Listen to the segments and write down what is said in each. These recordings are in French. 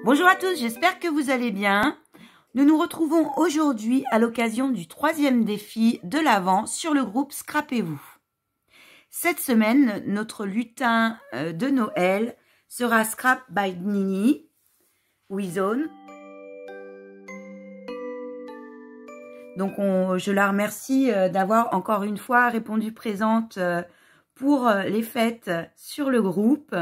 Bonjour à tous, j'espère que vous allez bien. Nous nous retrouvons aujourd'hui à l'occasion du 3e défi de l'Avent sur le groupe Scrapez-vous. Cette semaine, notre lutin de Noël sera Scrap by Nini, WeZone. Donc je la remercie d'avoir encore une fois répondu présente pour les fêtes sur le groupe.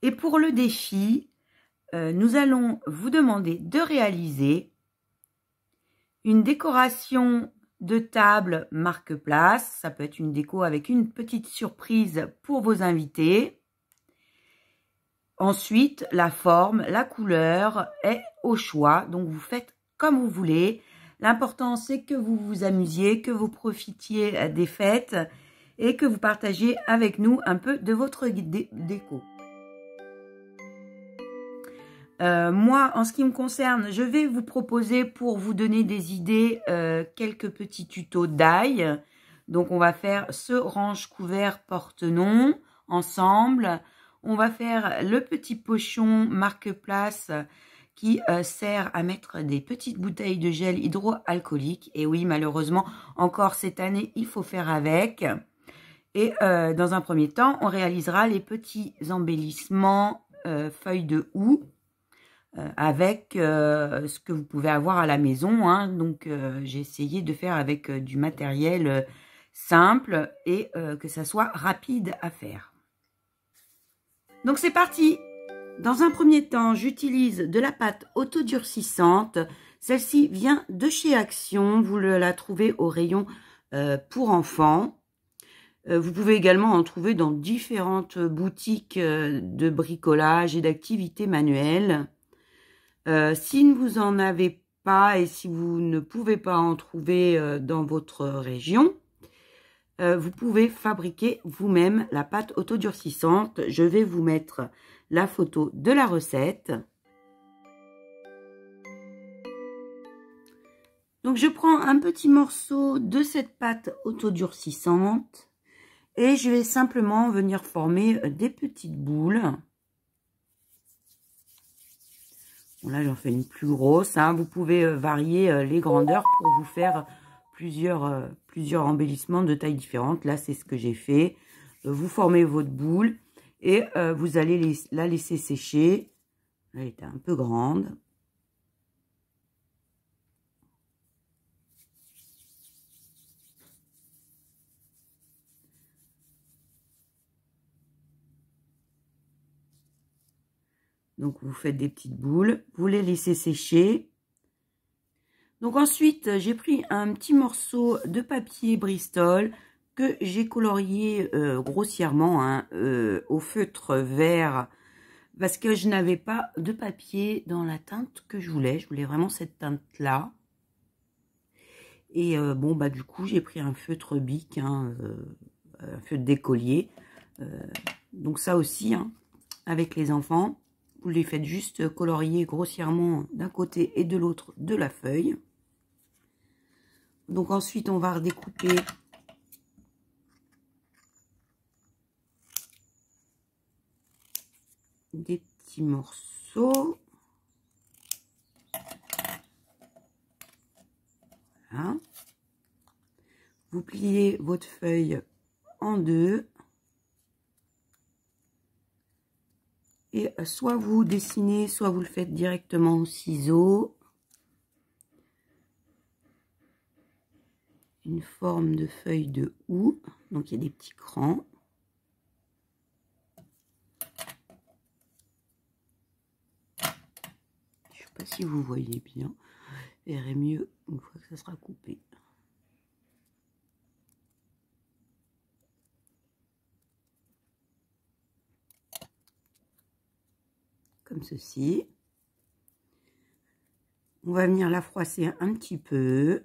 Et pour le défi, nous allons vous demander de réaliser une décoration de table marque-place. Ça peut être une déco avec une petite surprise pour vos invités. Ensuite, la forme, la couleur est au choix. Donc, vous faites comme vous voulez. L'important, c'est que vous vous amusiez, que vous profitiez des fêtes et que vous partagiez avec nous un peu de votre déco. Moi, en ce qui me concerne, je vais vous proposer pour vous donner des idées quelques petits tutos d'ail. Donc, on va faire ce range couvert porte-nom ensemble. On va faire le petit pochon marque-place qui sert à mettre des petites bouteilles de gel hydroalcoolique. Et oui, malheureusement, encore cette année, il faut faire avec. Et dans un premier temps, on réalisera les petits embellissements feuilles de houx. Avec ce que vous pouvez avoir à la maison. Hein. Donc, j'ai essayé de faire avec du matériel simple et que ça soit rapide à faire. Donc, c'est parti. Dans un premier temps, j'utilise de la pâte autodurcissante. Celle-ci vient de chez Action. Vous la trouvez au rayon pour enfants. Vous pouvez également en trouver dans différentes boutiques de bricolage et d'activités manuelles. Si vous en avez pas et si vous ne pouvez pas en trouver dans votre région, vous pouvez fabriquer vous-même la pâte autodurcissante. Je vais vous mettre la photo de la recette. Donc, je prends un petit morceau de cette pâte autodurcissante et je vais simplement venir former des petites boules. Bon, là, j'en fais une plus grosse. Hein. Vous pouvez varier les grandeurs pour vous faire plusieurs embellissements de tailles différentes. Là, c'est ce que j'ai fait. Vous formez votre boule et vous allez la laisser sécher. Là, elle était un peu grande. Donc, vous faites des petites boules. Vous les laissez sécher. Donc ensuite, j'ai pris un petit morceau de papier Bristol que j'ai colorié grossièrement hein, au feutre vert parce que je n'avais pas de papier dans la teinte que je voulais. Je voulais vraiment cette teinte-là. Et bon, bah du coup, j'ai pris un feutre Bic, hein, un feutre d'écolier. Donc ça aussi, hein, avec les enfants, vous les faites juste colorier grossièrement d'un côté et de l'autre de la feuille. Donc ensuite, on va redécouper des petits morceaux. Voilà. Vous pliez votre feuille en deux. Et soit vous dessinez, soit vous le faites directement au ciseau. Une forme de feuille de houx. Donc, il y a des petits crans. Je ne sais pas si vous voyez bien. Il verrez mieux une fois que ça sera coupé. Comme ceci. On va venir la froisser un petit peu.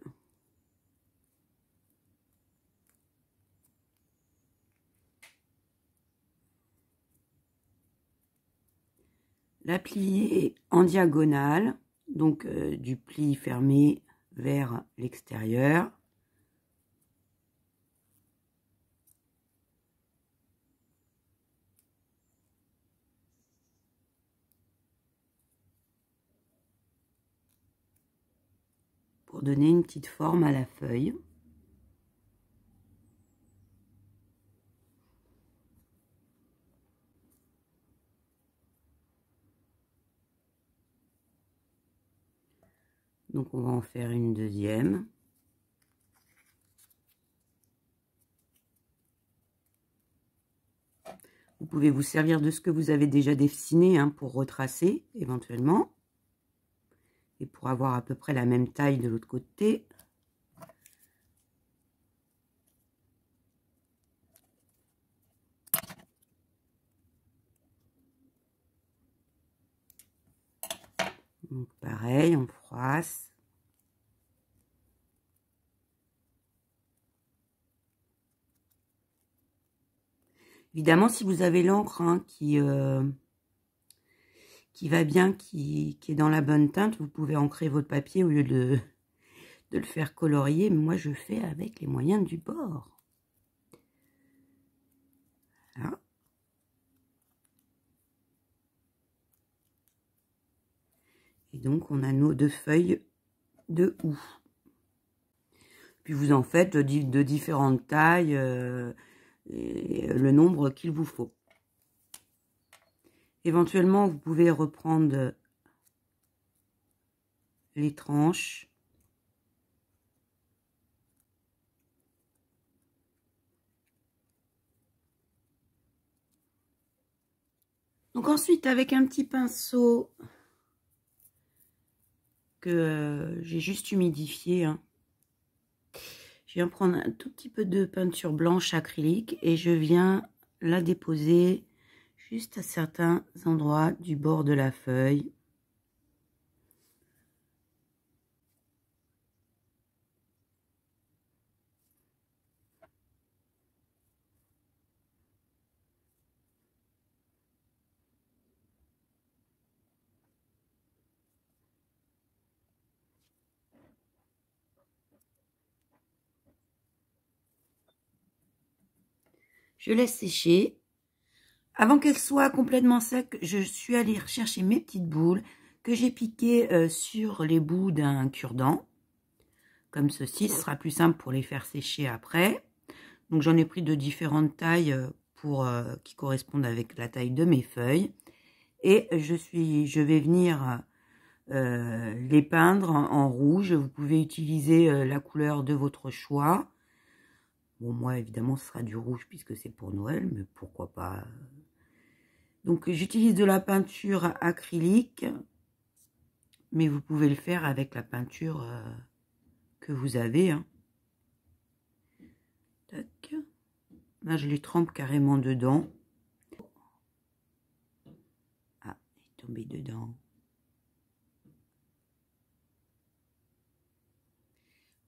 La plier en diagonale, donc du pli fermé vers l'extérieur. pour donner une petite forme à la feuille. Donc on va en faire une deuxième. Vous pouvez vous servir de ce que vous avez déjà dessiné hein, pour retracer éventuellement. Et pour avoir à peu près la même taille de l'autre côté. Donc pareil, on froisse. Évidemment, si vous avez l'encre hein, qui va bien, qui est dans la bonne teinte, vous pouvez ancrer votre papier au lieu de le faire colorier. Mais moi, je fais avec les moyens du bord. Voilà. Et donc, on a nos 2 feuilles de houx. Puis, vous en faites de différentes tailles, et le nombre qu'il vous faut. Éventuellement, vous pouvez reprendre les tranches. Donc ensuite, avec un petit pinceau que j'ai juste humidifié, hein, je viens prendre un tout petit peu de peinture blanche acrylique et je viens la déposer juste à certains endroits du bord de la feuille. Je laisse sécher. Avant qu'elle soit complètement sec, je suis allée chercher mes petites boules que j'ai piquées sur les bouts d'un cure-dent. Comme ceci, ce sera plus simple pour les faire sécher après. Donc j'en ai pris de différentes tailles qui correspondent avec la taille de mes feuilles. Et je vais venir les peindre en rouge. Vous pouvez utiliser la couleur de votre choix. Bon, moi, évidemment, ce sera du rouge puisque c'est pour Noël, mais pourquoi pas. Donc, j'utilise de la peinture acrylique, mais vous pouvez le faire avec la peinture que vous avez. Hein. Tac. Là, je les trempe carrément dedans. Ah, il est tombé dedans.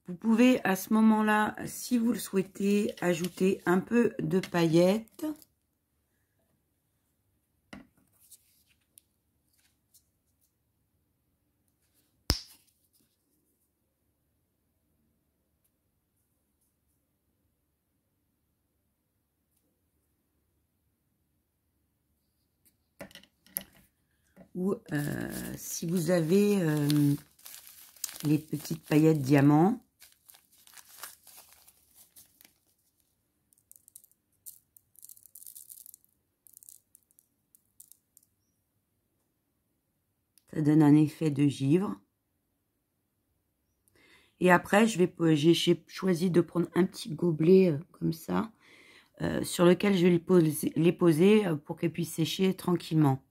Vous pouvez à ce moment-là, si vous le souhaitez, ajouter un peu de paillettes. Ou si vous avez les petites paillettes diamants. Ça donne un effet de givre. Et après, j'ai choisi de prendre un petit gobelet comme ça, sur lequel je vais les poser pour qu'elles puissent sécher tranquillement.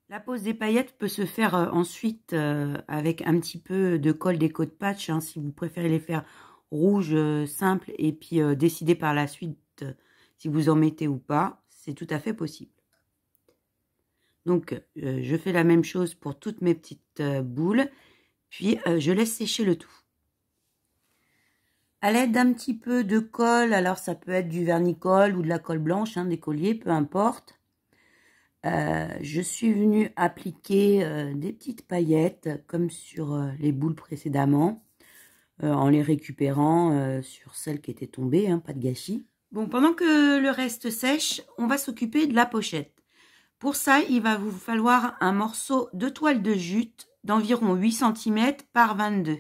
La pose des paillettes peut se faire ensuite avec un petit peu de colle déco de patch, hein, si vous préférez les faire rouge simple et puis décider par la suite si vous en mettez ou pas, c'est tout à fait possible. Donc, je fais la même chose pour toutes mes petites boules, puis je laisse sécher le tout. À l'aide d'un petit peu de colle, alors ça peut être du vernis-colle ou de la colle blanche, hein, des colliers, peu importe. Je suis venue appliquer des petites paillettes comme sur les boules précédemment, en les récupérant sur celles qui étaient tombées, hein, pas de gâchis. Bon, pendant que le reste sèche, on va s'occuper de la pochette. Pour ça, il va vous falloir un morceau de toile de jute d'environ 8 cm par 22.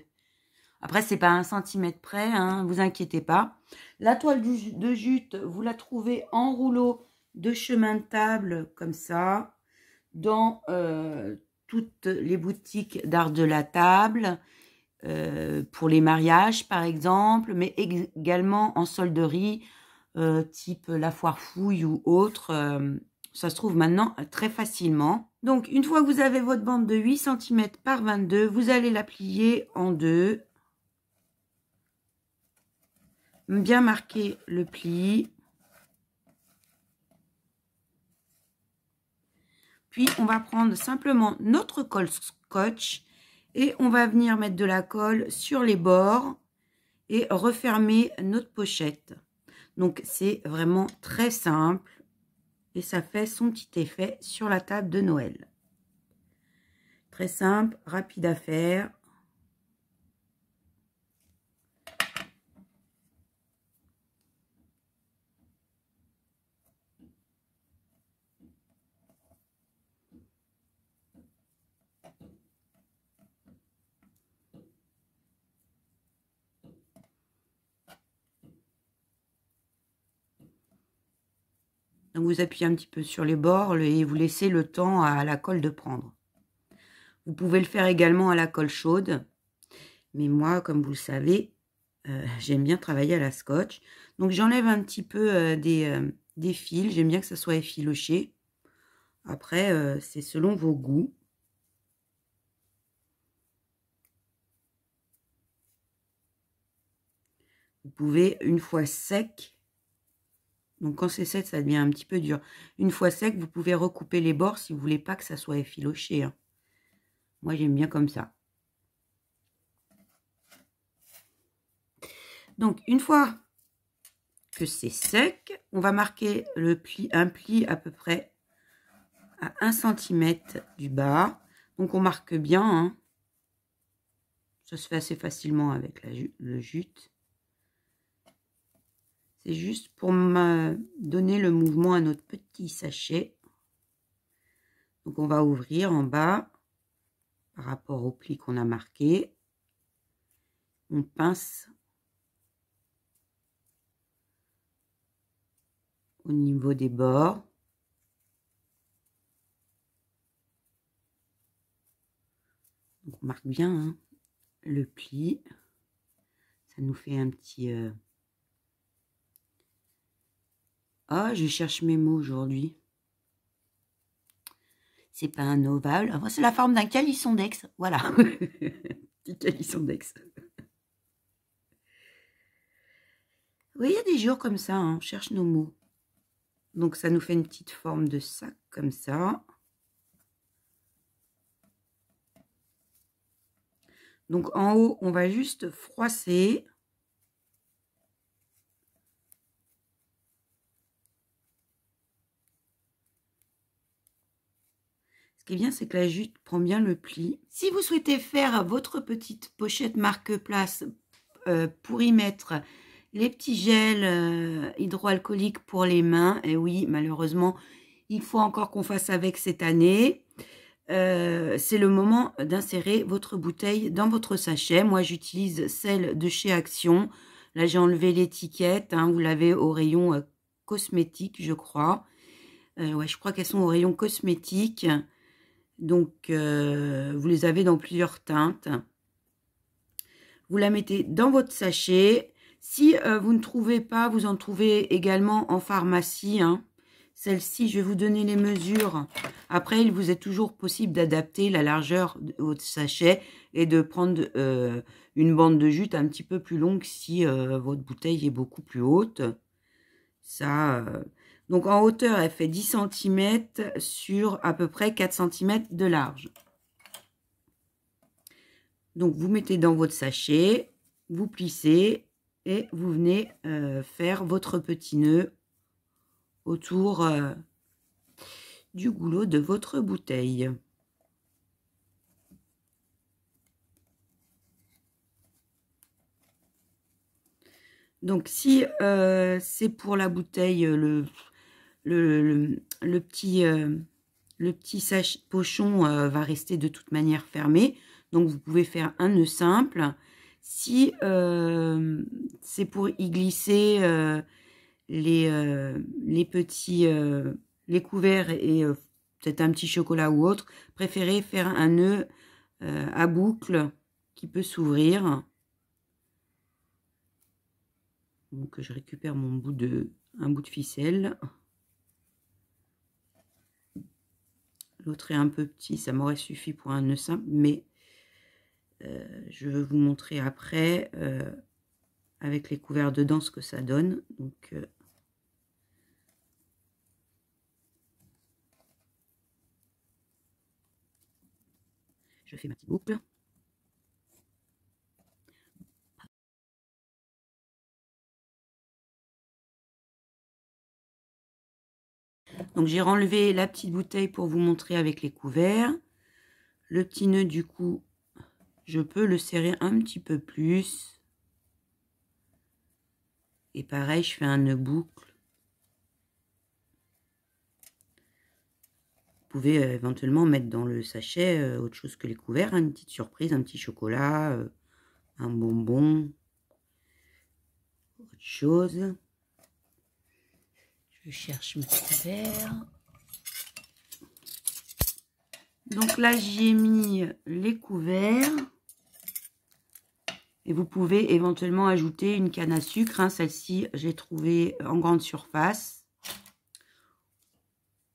Après, c'est pas 1 centimètre près, hein, vous inquiétez pas. La toile de jute, vous la trouvez en rouleau de chemin de table, comme ça, dans toutes les boutiques d'art de la table, pour les mariages, par exemple, mais également en solderie, type La Foire Fouille ou autre. Ça se trouve maintenant très facilement. Donc, une fois que vous avez votre bande de 8 cm par 22, vous allez la plier en deux. Bien marquer le pli. Puis, on va prendre simplement notre colle scotch et on va venir mettre de la colle sur les bords et refermer notre pochette. Donc, c'est vraiment très simple. Et ça fait son petit effet sur la table de Noël. Très simple, rapide à faire. Donc vous appuyez un petit peu sur les bords et vous laissez le temps à la colle de prendre. Vous pouvez le faire également à la colle chaude. Mais moi, comme vous le savez, j'aime bien travailler à la scotch. Donc j'enlève un petit peu des fils. J'aime bien que ça soit effiloché. Après, c'est selon vos goûts. Vous pouvez, une fois sec, donc quand c'est sec, ça devient un petit peu dur. Une fois sec, vous pouvez recouper les bords si vous voulez pas que ça soit effiloché, hein. Moi, j'aime bien comme ça. Donc, une fois que c'est sec, on va marquer un pli à peu près à 1 cm du bas. Donc, on marque bien, hein. Ça se fait assez facilement avec le jute. C'est juste pour me donner le mouvement à notre petit sachet. Donc, on va ouvrir en bas par rapport au pli qu'on a marqué. On pince au niveau des bords. Donc, on marque bien, hein, le pli. Ça nous fait un petit... Ah, je cherche mes mots aujourd'hui. C'est pas un ovale. Ah, c'est la forme d'un calisson d'Aix. Voilà. Petit calisson d'Aix. Oui, il y a des jours comme ça, hein, on cherche nos mots. Donc, ça nous fait une petite forme de sac comme ça. Donc, en haut, on va juste froisser. Ce qui est bien, c'est que la jute prend bien le pli. Si vous souhaitez faire votre petite pochette marque-place pour y mettre les petits gels hydroalcooliques pour les mains, et oui, malheureusement, il faut encore qu'on fasse avec cette année. C'est le moment d'insérer votre bouteille dans votre sachet. Moi, j'utilise celle de chez Action. Là, j'ai enlevé l'étiquette. Hein, vous l'avez au rayon cosmétique, je crois. Ouais, je crois qu'elles sont au rayon cosmétique. Donc, vous les avez dans plusieurs teintes. Vous la mettez dans votre sachet. Si vous ne trouvez pas, vous en trouvez également en pharmacie. Hein. Celle-ci, je vais vous donner les mesures. Après, il vous est toujours possible d'adapter la largeur de votre sachet et de prendre une bande de jute un petit peu plus longue si votre bouteille est beaucoup plus haute. Ça... Donc, en hauteur, elle fait 10 cm sur à peu près 4 cm de large. Donc, vous mettez dans votre sachet, vous plissez et vous venez faire votre petit nœud autour du goulot de votre bouteille. Donc, si c'est pour la bouteille, le petit pochon va rester de toute manière fermé. Donc, vous pouvez faire un nœud simple. Si c'est pour y glisser les petits les couverts et peut-être un petit chocolat ou autre, préférez faire un nœud à boucle qui peut s'ouvrir. Donc je récupère un bout de ficelle. L'autre est un peu petit, ça m'aurait suffi pour un nœud simple, mais je vais vous montrer après avec les couverts dedans ce que ça donne. Donc je fais ma petite boucle. Donc j'ai renlevé la petite bouteille pour vous montrer avec les couverts. Le petit nœud du coup, je peux le serrer un petit peu plus. Et pareil, je fais un nœud boucle. Vous pouvez éventuellement mettre dans le sachet autre chose que les couverts, hein, une petite surprise, un petit chocolat, un bonbon, autre chose. Je cherche mes couverts. Donc là, j'y ai mis les couverts. Et vous pouvez éventuellement ajouter une canne à sucre. Hein. Celle-ci, j'ai trouvé en grande surface.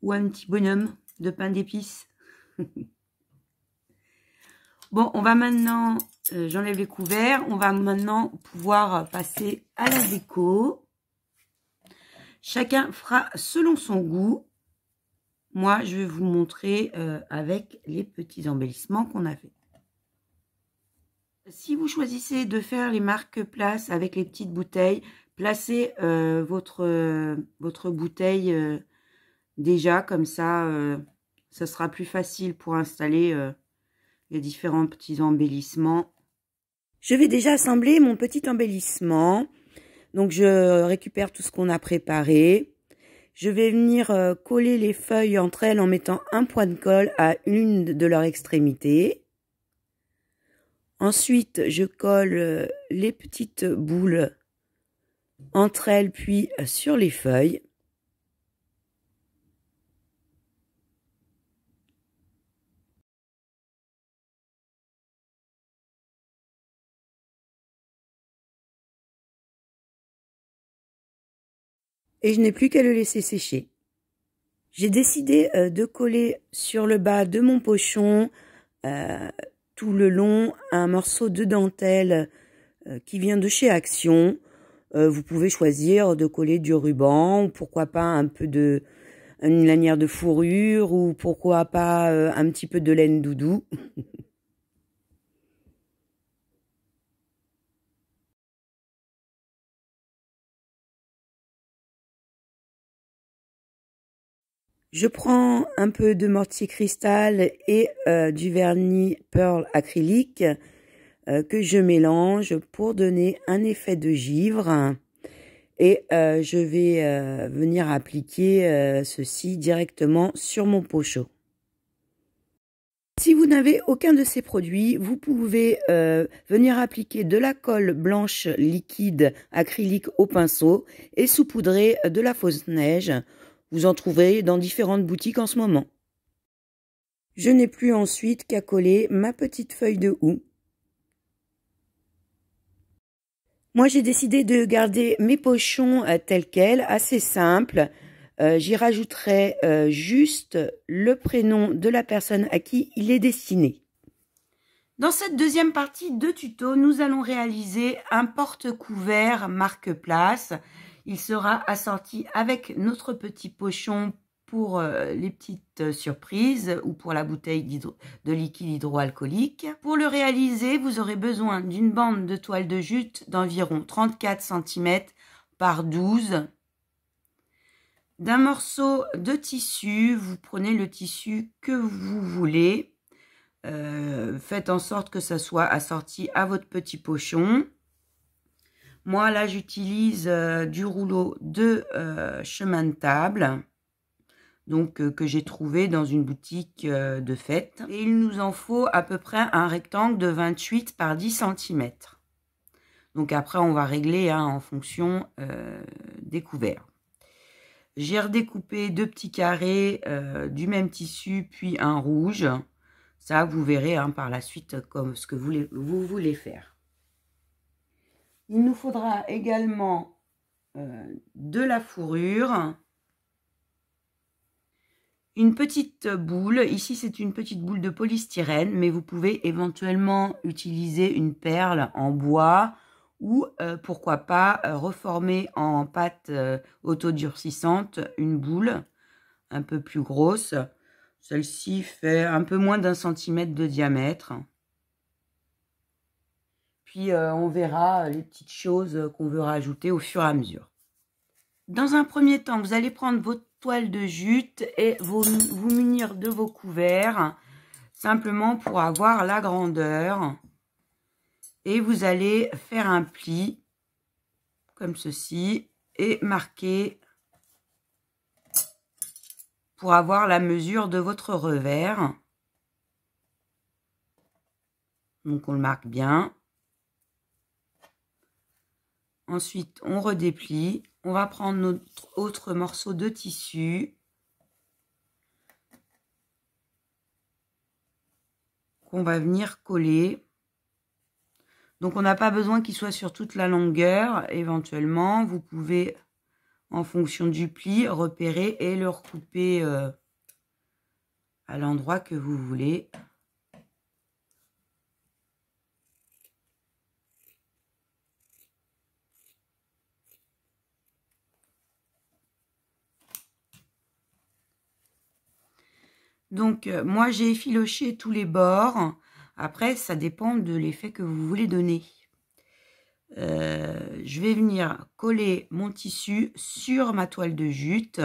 Ou un petit bonhomme de pain d'épices. Bon, on va maintenant, j'enlève les couverts. On va maintenant pouvoir passer à la déco. Chacun fera selon son goût. Moi, je vais vous montrer avec les petits embellissements qu'on a fait. Si vous choisissez de faire les marque-places avec les petites bouteilles, placez votre bouteille déjà, comme ça, ça sera plus facile pour installer les différents petits embellissements. Je vais déjà assembler mon petit embellissement. Donc, je récupère tout ce qu'on a préparé. Je vais venir coller les feuilles entre elles en mettant un point de colle à une de leurs extrémités. Ensuite, je colle les petites boules entre elles, puis sur les feuilles. Et je n'ai plus qu'à le laisser sécher. J'ai décidé de coller sur le bas de mon pochon tout le long un morceau de dentelle qui vient de chez Action. Vous pouvez choisir de coller du ruban ou pourquoi pas un peu de une lanière de fourrure ou pourquoi pas un petit peu de laine doudou. Je prends un peu de mortier cristal et du vernis Pearl acrylique que je mélange pour donner un effet de givre. Et je vais venir appliquer ceci directement sur mon pochon. Si vous n'avez aucun de ces produits, vous pouvez venir appliquer de la colle blanche liquide acrylique au pinceau et saupoudrer de la fausse neige. Vous en trouverez dans différentes boutiques en ce moment. Je n'ai plus ensuite qu'à coller ma petite feuille de houx. Moi, j'ai décidé de garder mes pochons tels quels, assez simples. J'y rajouterai juste le prénom de la personne à qui il est destiné. Dans cette deuxième partie de tuto, nous allons réaliser un porte-couvert marque-place. Il sera assorti avec notre petit pochon pour les petites surprises ou pour la bouteille de liquide hydroalcoolique. Pour le réaliser, vous aurez besoin d'une bande de toile de jute d'environ 34 cm par 12, d'un morceau de tissu. Vous prenez le tissu que vous voulez. Faites en sorte que ça soit assorti à votre petit pochon. Moi, là, j'utilise du rouleau de chemin de table, donc que j'ai trouvé dans une boutique de fête. Et il nous en faut à peu près un rectangle de 28 par 10 cm. Donc après, on va régler hein, en fonction des couverts. J'ai redécoupé 2 petits carrés du même tissu, puis un rouge. Ça, vous verrez hein, par la suite comme ce que vous voulez faire. Il nous faudra également de la fourrure. Une petite boule, ici c'est une petite boule de polystyrène, mais vous pouvez éventuellement utiliser une perle en bois ou pourquoi pas reformer en pâte autodurcissante une boule un peu plus grosse. Celle-ci fait un peu moins d'1 centimètre de diamètre. Puis on verra les petites choses qu'on veut rajouter au fur et à mesure. Dans un premier temps, vous allez prendre votre toile de jute et vous munir de vos couverts, simplement pour avoir la grandeur. Et vous allez faire un pli, comme ceci, et marquer pour avoir la mesure de votre revers. Donc on le marque bien. Ensuite, on redéplie. On va prendre notre autre morceau de tissu qu'on va venir coller. Donc, on n'a pas besoin qu'il soit sur toute la longueur. Éventuellement, vous pouvez, en fonction du pli, repérer et le recouper à l'endroit que vous voulez. Donc, moi, j'ai effiloché tous les bords. Après, ça dépend de l'effet que vous voulez donner. Je vais venir coller mon tissu sur ma toile de jute.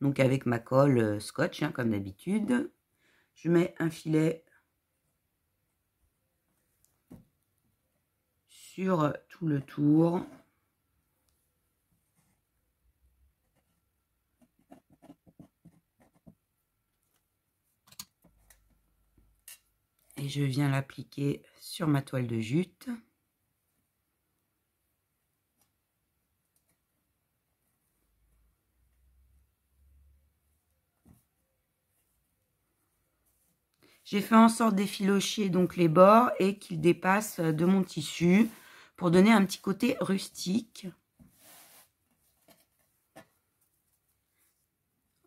Donc, avec ma colle scotch, hein, comme d'habitude. Je mets un filet sur tout le tour. Et je viens l'appliquer sur ma toile de jute. J'ai fait en sorte d'effilocher donc les bords et qu'ils dépassent de mon tissu pour donner un petit côté rustique.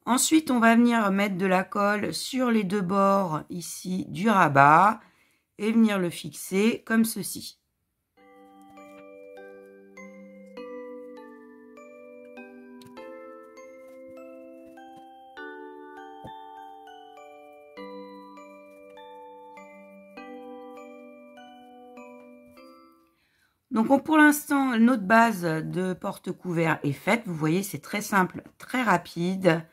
Ensuite, on va venir mettre de la colle sur les 2 bords ici du rabat et venir le fixer comme ceci. Donc pour l'instant, notre base de porte-couvert est faite. Vous voyez, c'est très simple, très rapide.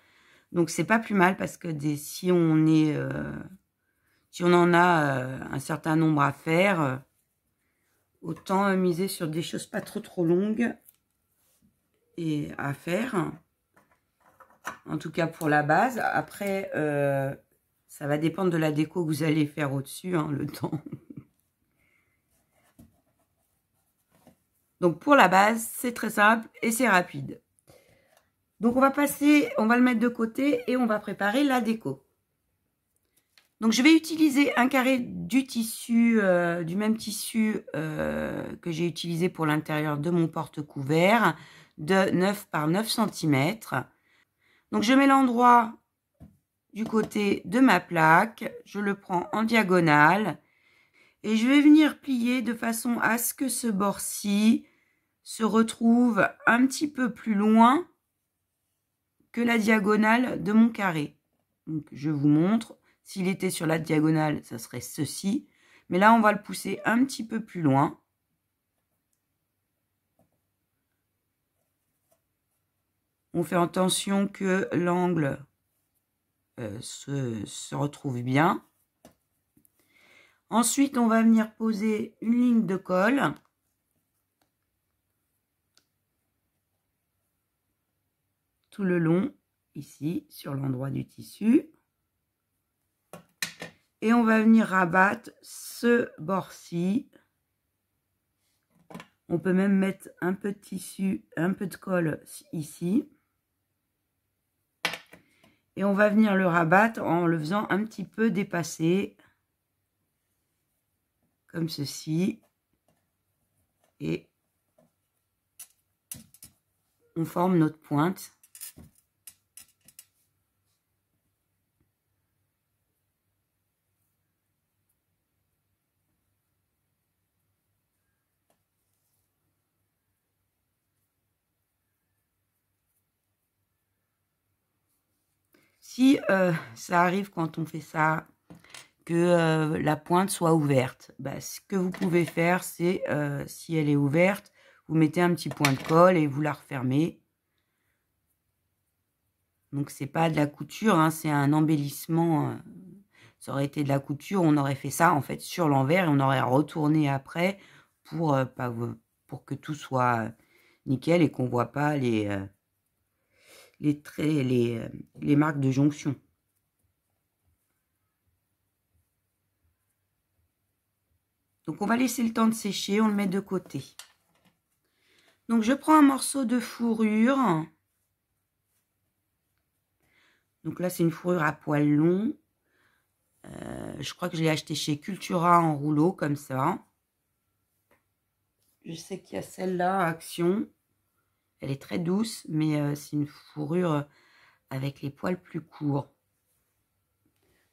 Donc c'est pas plus mal parce que si on en a un certain nombre à faire, autant miser sur des choses pas trop longues et à faire. En tout cas pour la base. Après, ça va dépendre de la déco que vous allez faire au-dessus, hein, le temps. Donc pour la base, c'est très simple et c'est rapide. Donc on va le mettre de côté et on va préparer la déco. Donc je vais utiliser un carré du tissu, du même tissu que j'ai utilisé pour l'intérieur de mon porte-couvert, de 9 par 9 cm. Donc je mets l'endroit du côté de ma plaque, je le prends en diagonale et je vais venir plier de façon à ce que ce bord-ci se retrouve un petit peu plus loin que la diagonale de mon carré. Donc je vous montre, s'il était sur la diagonale, ça serait ceci, mais là on va le pousser un petit peu plus loin. On fait attention que l'angle se retrouve bien. Ensuite, on va venir poser une ligne de colle. Tout le long, ici, sur l'endroit du tissu. Et on va venir rabattre ce bord-ci. On peut même mettre un peu de tissu, un peu de colle ici. Et on va venir le rabattre en le faisant un petit peu dépasser. Comme ceci. Et on forme notre pointe. Si ça arrive quand on fait ça, que la pointe soit ouverte, bah, ce que vous pouvez faire, c'est, si elle est ouverte, vous mettez un petit point de colle et vous la refermez. Donc, c'est pas de la couture, hein, c'est un embellissement. Ça aurait été de la couture, on aurait fait ça, en fait, sur l'envers et on aurait retourné après pour que tout soit nickel et qu'on voit pas les traits, les marques de jonction. Donc, on va laisser le temps de sécher, on le met de côté. Donc, je prends un morceau de fourrure. Donc là, c'est une fourrure à poil long. Je crois que je l'ai acheté chez Cultura en rouleau, comme ça. Je sais qu'il y a celle-là, Action. Elle est très douce, mais c'est une fourrure avec les poils plus courts.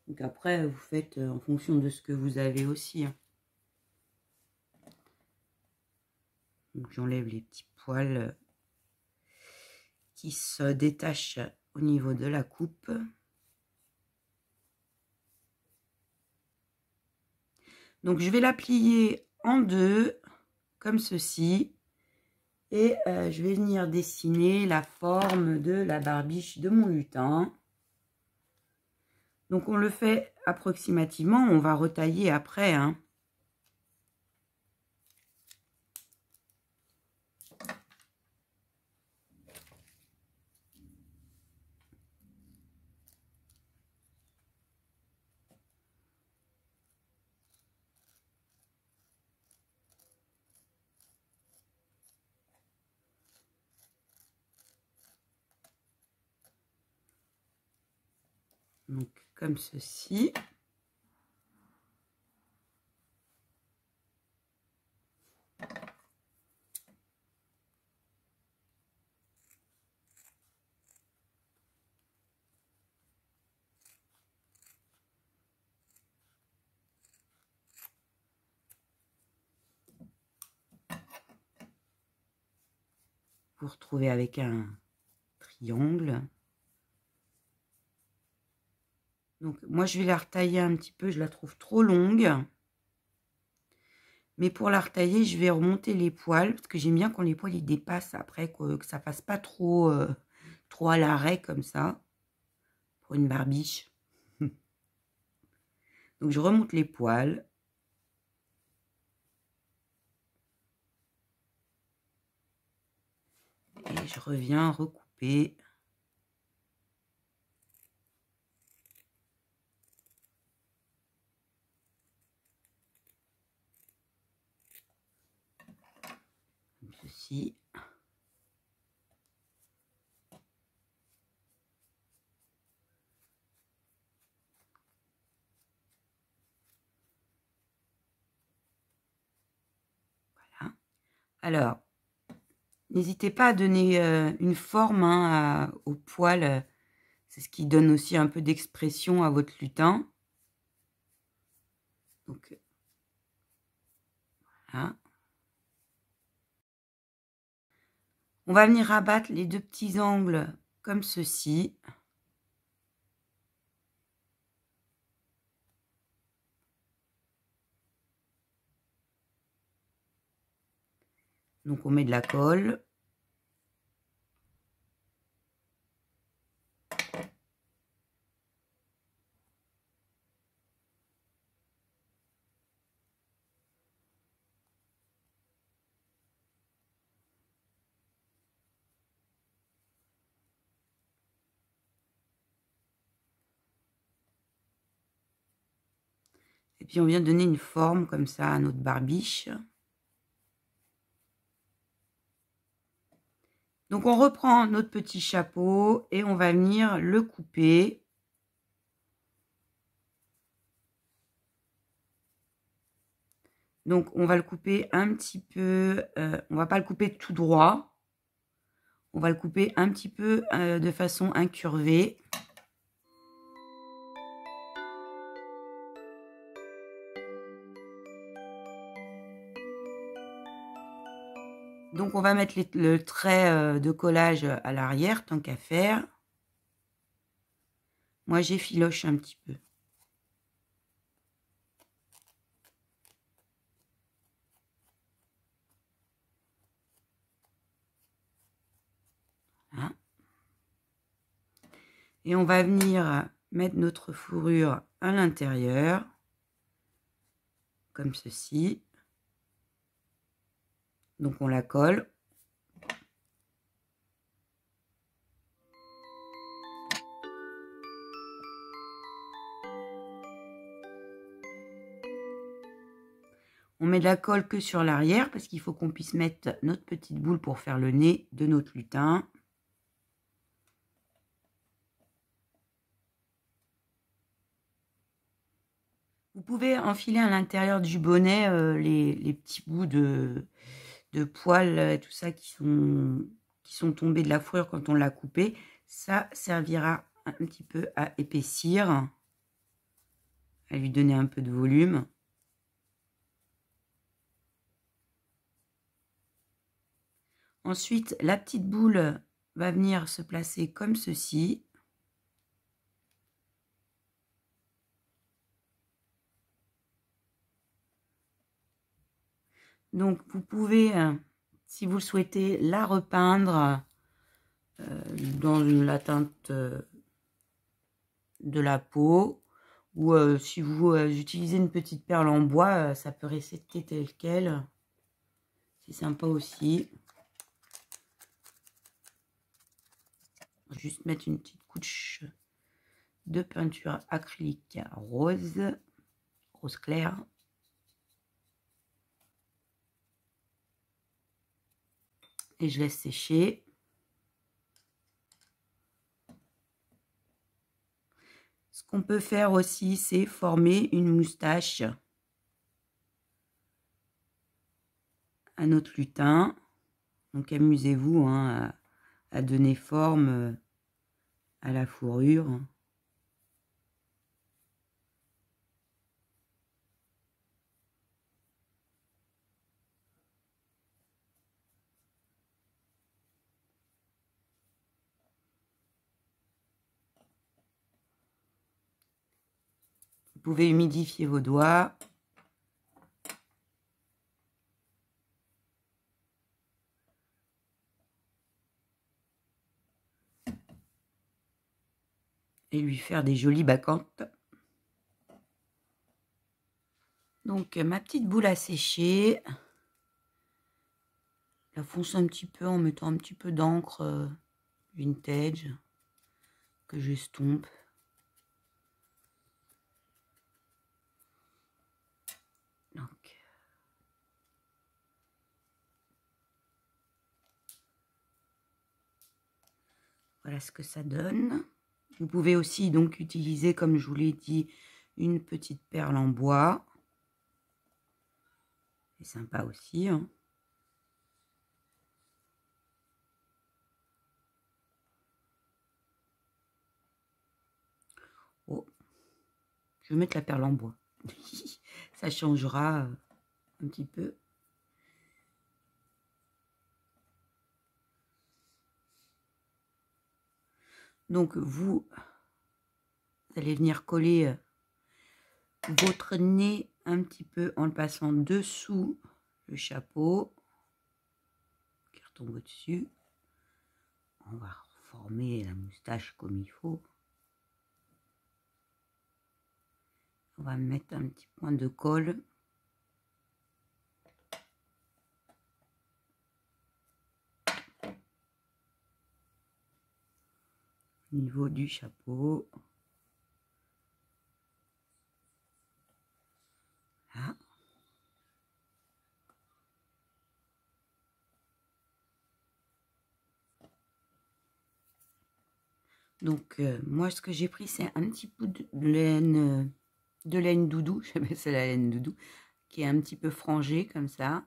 Donc après, vous faites en fonction de ce que vous avez aussi. Hein. Donc j'enlève les petits poils qui se détachent au niveau de la coupe. Donc je vais la plier en deux, comme ceci. Et je vais venir dessiner la forme de la barbiche de mon lutin. Donc on le fait approximativement, on va retailler après. Hein. Donc comme ceci. Vous retrouvez avec un triangle. Donc moi je vais la retailler un petit peu, je la trouve trop longue. Mais pour la retailler, je vais remonter les poils, parce que j'aime bien quand les poils ils dépassent après, que ça fasse pas trop, trop à l'arrêt comme ça, pour une barbiche. Donc je remonte les poils. Et je reviens recouper. Comme ceci. Voilà. Alors, n'hésitez pas à donner une forme hein, au poil. C'est ce qui donne aussi un peu d'expression à votre lutin. Donc, voilà. On va venir rabattre les deux petits angles comme ceci. Donc, on met de la colle. Et puis on vient donner une forme comme ça à notre barbiche. Donc on reprend notre petit chapeau et on va venir le couper. Donc on va le couper un petit peu, on va pas le couper tout droit. On va le couper un petit peu de façon incurvée. Donc on va mettre le trait de collage à l'arrière, tant qu'à faire. Moi j'effiloche un petit peu. Voilà. Et on va venir mettre notre fourrure à l'intérieur, comme ceci. Donc on la colle. On met de la colle que sur l'arrière parce qu'il faut qu'on puisse mettre notre petite boule pour faire le nez de notre lutin. Vous pouvez enfiler à l'intérieur du bonnet les petits bouts de poils et tout ça qui sont tombés de la fourrure quand on l'a coupé. Ça servira un petit peu à épaissir, à lui donner un peu de volume. Ensuite, la petite boule va venir se placer comme ceci. Donc, vous pouvez, si vous le souhaitez, la repeindre dans la teinte de la peau. Ou si vous utilisez une petite perle en bois, ça peut rester tel quel. C'est sympa aussi. Juste mettre une petite couche de peinture acrylique rose clair. Et je laisse sécher. Ce qu'on peut faire aussi, c'est former une moustache à notre lutin. Donc amusez-vous hein, à donner forme à la fourrure. Vous pouvez humidifier vos doigts. Et lui faire des jolies bacchantes. Donc ma petite boule à sécher. Je la fonce un petit peu en mettant un petit peu d'encre vintage que j'estompe. Donc voilà ce que ça donne. Vous pouvez aussi donc utiliser, comme je vous l'ai dit, une petite perle en bois. C'est sympa aussi. Hein. Oh, je vais mettre la perle en bois. Ça changera un petit peu. Donc vous allez venir coller votre nez un petit peu en le passant dessous le chapeau qui retombe au-dessus. On va former la moustache comme il faut. On va mettre un petit point de colle. Au niveau du chapeau. Donc, moi, ce que j'ai pris, c'est un petit peu de laine doudou. J'appelle ça la laine doudou, qui est un petit peu frangée comme ça.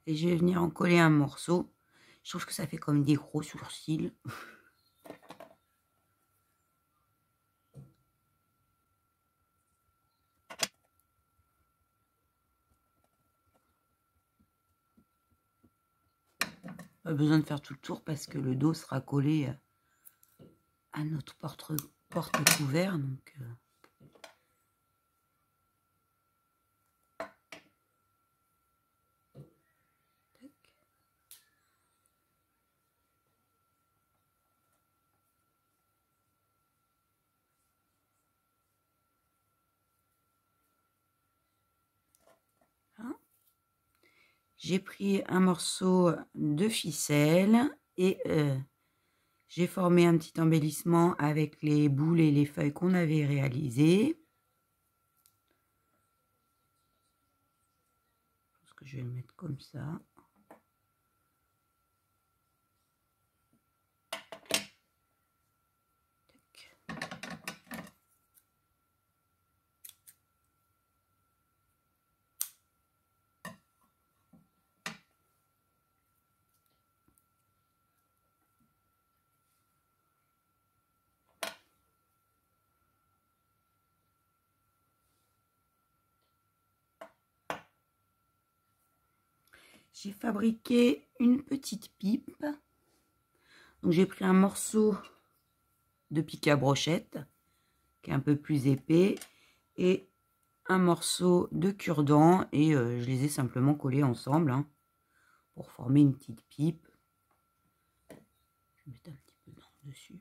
Et je vais venir en coller un morceau. Je trouve que ça fait comme des gros sourcils. Pas besoin de faire tout le tour parce que le dos sera collé à notre porte-couvert. Donc, j'ai pris un morceau de ficelle et j'ai formé un petit embellissement avec les boules et les feuilles qu'on avait réalisées. Je pense que je vais le mettre comme ça. J'ai fabriqué une petite pipe. Donc j'ai pris un morceau de pique à brochette qui est un peu plus épais et un morceau de cure-dent et je les ai simplement collés ensemble pour former une petite pipe. Je vais mettre un petit peu d'encre dessus.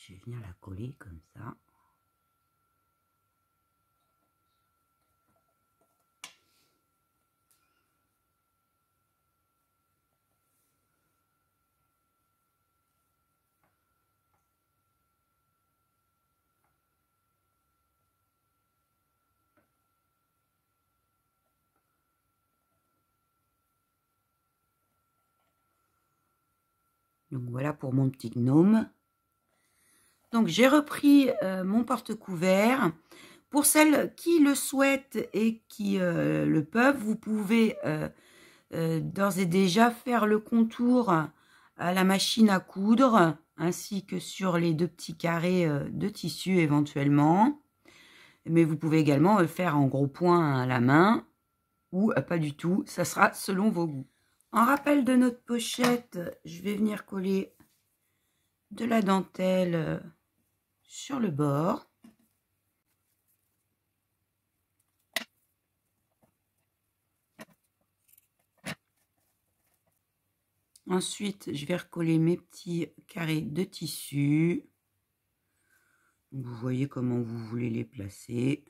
Je vais venir la coller comme ça. Donc voilà pour mon petit gnome. Donc j'ai repris mon porte-couvert. Pour celles qui le souhaitent et qui le peuvent, vous pouvez d'ores et déjà faire le contour à la machine à coudre, ainsi que sur les deux petits carrés de tissu éventuellement. Mais vous pouvez également le faire en gros point à la main ou pas du tout, ça sera selon vos goûts. En rappel de notre pochette, je vais venir coller de la dentelle sur le bord. Ensuite, je vais recoller mes petits carrés de tissu. Vous voyez comment vous voulez les placer.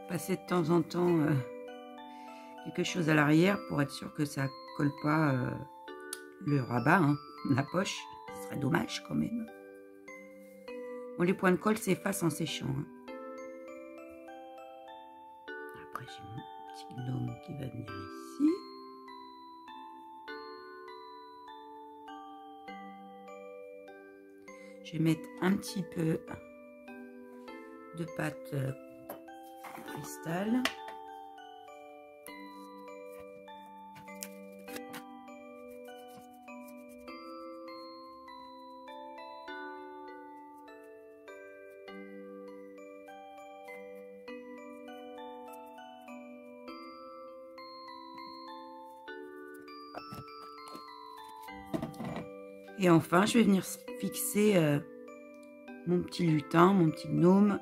Passer de temps en temps quelque chose à l'arrière pour être sûr que ça colle pas le rabat, la poche. Ce serait dommage quand même. Bon, les points de colle s'effacent en séchant. Après, j'ai mon petit gnome qui va venir ici. Je vais mettre un petit peu de pâte cristal. Et enfin, je vais venir fixer mon petit lutin, mon petit gnome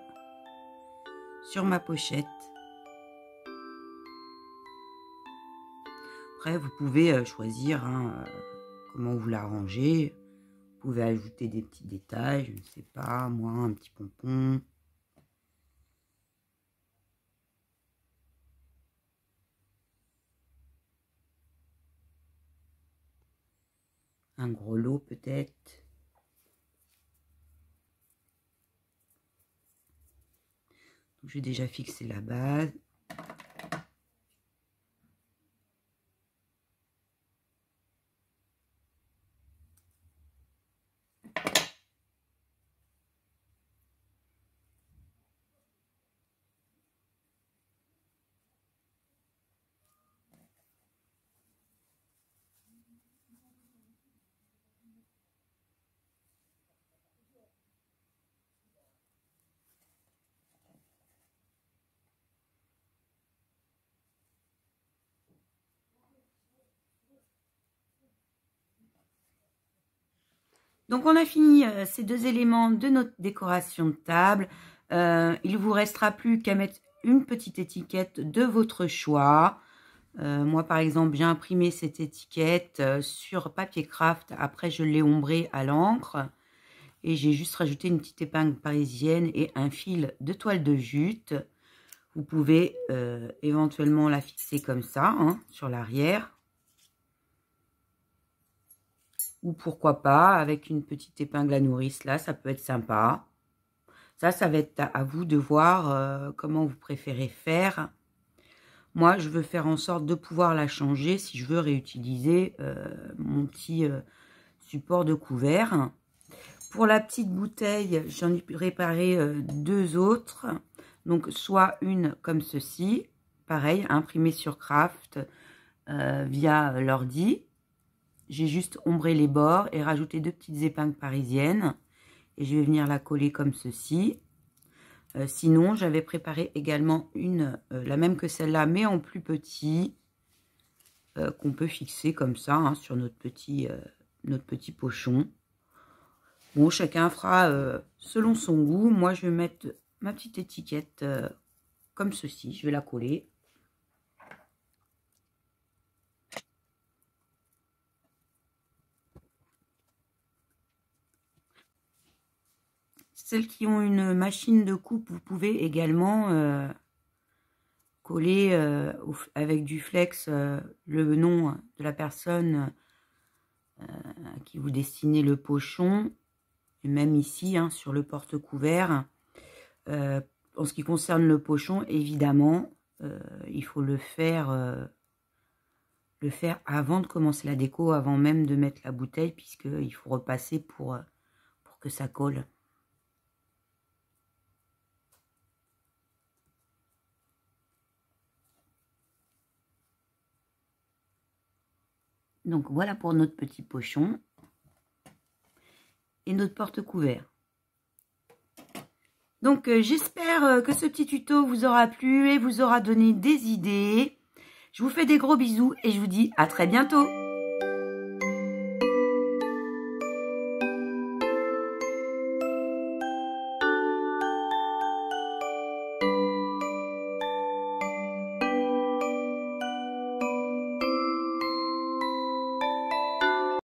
sur ma pochette. Après, vous pouvez choisir comment vous l'arrangez. Vous pouvez ajouter des petits détails, je ne sais pas, moi, un petit pompon. Un gros lot peut-être. J'ai déjà fixé la base. Donc, on a fini ces deux éléments de notre décoration de table. Il vous restera plus qu'à mettre une petite étiquette de votre choix. Moi, par exemple, j'ai imprimé cette étiquette sur papier craft. Après, je l'ai ombrée à l'encre. Et j'ai juste rajouté une petite épingle parisienne et un fil de toile de jute. Vous pouvez éventuellement la fixer comme ça, sur l'arrière. Ou pourquoi pas, avec une petite épingle à nourrice, là, ça peut être sympa. Ça va être à vous de voir comment vous préférez faire. Moi, je veux faire en sorte de pouvoir la changer si je veux réutiliser mon petit support de couvert. Pour la petite bouteille, j'en ai préparé deux autres. Donc, soit une comme ceci, pareil, imprimée sur Craft via l'ordi. J'ai juste ombré les bords et rajouté deux petites épingles parisiennes. Et je vais venir la coller comme ceci. Sinon, j'avais préparé également une, la même que celle-là, mais en plus petit, qu'on peut fixer comme ça sur notre petit pochon. Bon, chacun fera selon son goût. Moi, je vais mettre ma petite étiquette comme ceci. Je vais la coller. Celles qui ont une machine de coupe, vous pouvez également coller avec du flex le nom de la personne à qui vous destinez le pochon. Et même ici, sur le porte-couvert. En ce qui concerne le pochon, évidemment, il faut le faire avant de commencer la déco, avant même de mettre la bouteille, puisqu'il faut repasser pour que ça colle. Donc voilà pour notre petit pochon et notre porte-couvert. Donc j'espère que ce petit tuto vous aura plu et vous aura donné des idées. Je vous fais des gros bisous et je vous dis à très bientôt.